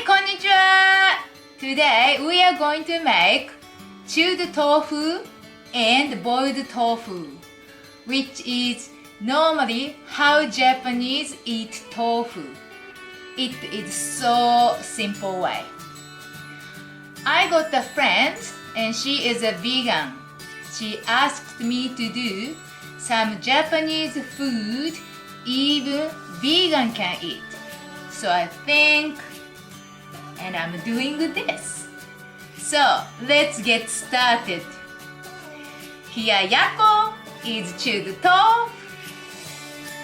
Konnichiwa! Today we are going to make chilled tofu and boiled tofu, which is normally how Japanese eat tofu. It is so simple way. I got a friend and she is a vegan. She asked me to do some Japanese food even vegan can eat. So I think and I'm doing this. So let's get started. Hiyayako is chilled tofu.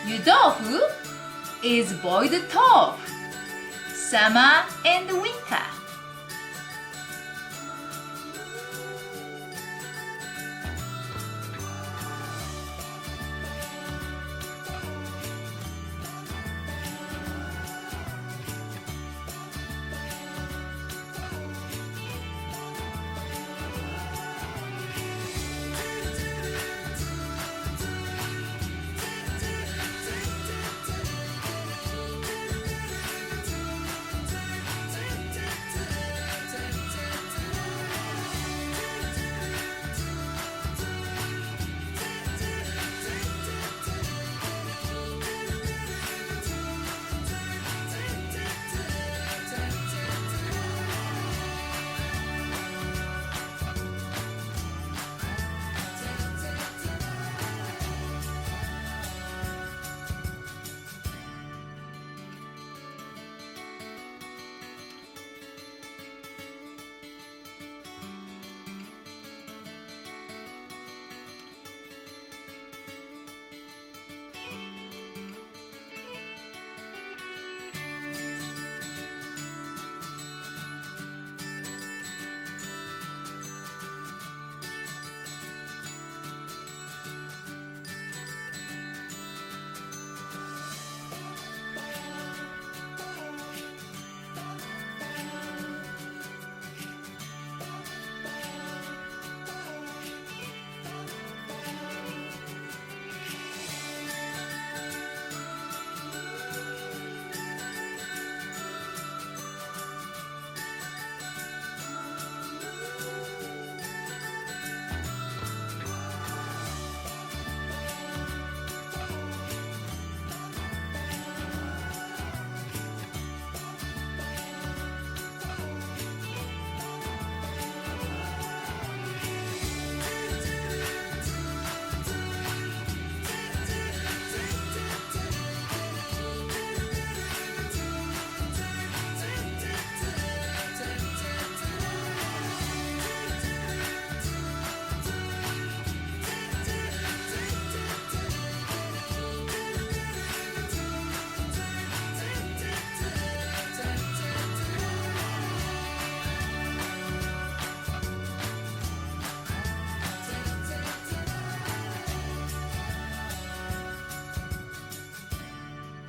Yudofu is boiled tofu. Summer and winter.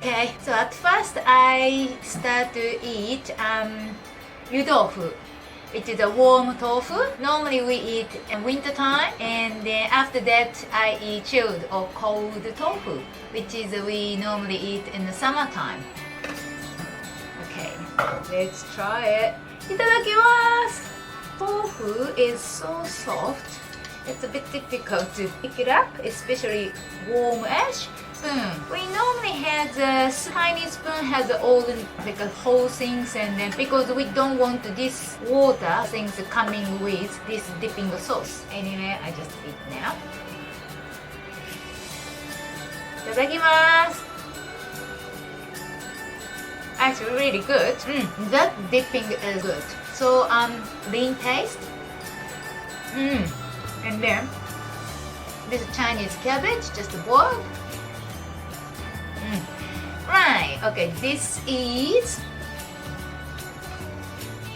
Okay, so at first I start to eat yudofu, which is a warm tofu. Normally we eat in winter time, and then after that I eat chilled or cold tofu, which is we normally eat in the summertime. Okay, let's try it. Itadakimasu! Tofu is so soft. It's a bit difficult to pick it up, especially warm-ish. We normally have the tiny spoon has all the like whole things, and then because we don't want this water things coming with this dipping sauce. Anyway, I just eat now. Itadakimasu. Actually, really good. That dipping is good. So lean taste. And then this Chinese cabbage just boiled. Right, okay, this is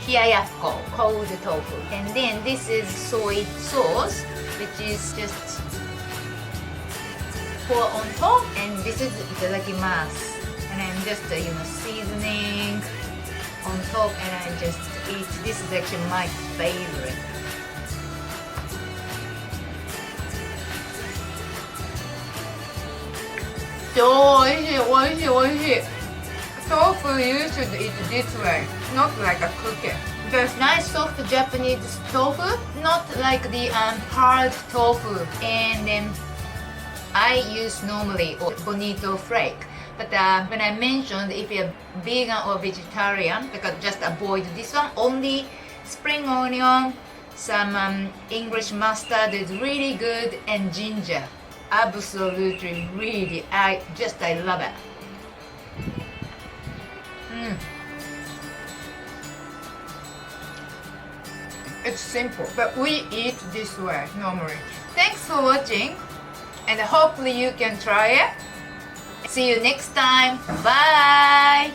hiyayako, cold tofu. And then this is soy sauce, which is just pour on top. And this is itadakimasu. And I'm just, seasoning on top, and I just eat. This is actually my favorite. So 美味しい美味しい美味しい。豆腐 tofu, you should eat this way, not like a cookie. There's nice soft Japanese tofu, not like the hard tofu. And then I use normally bonito flake. But when I mentioned if you're vegan or vegetarian, just avoid this one. Only spring onion, some English mustard is really good, and ginger. Absolutely, really, I love it. It's simple, but we eat this way normally. Thanks for watching, and hopefully you can try it. See you next time. Bye!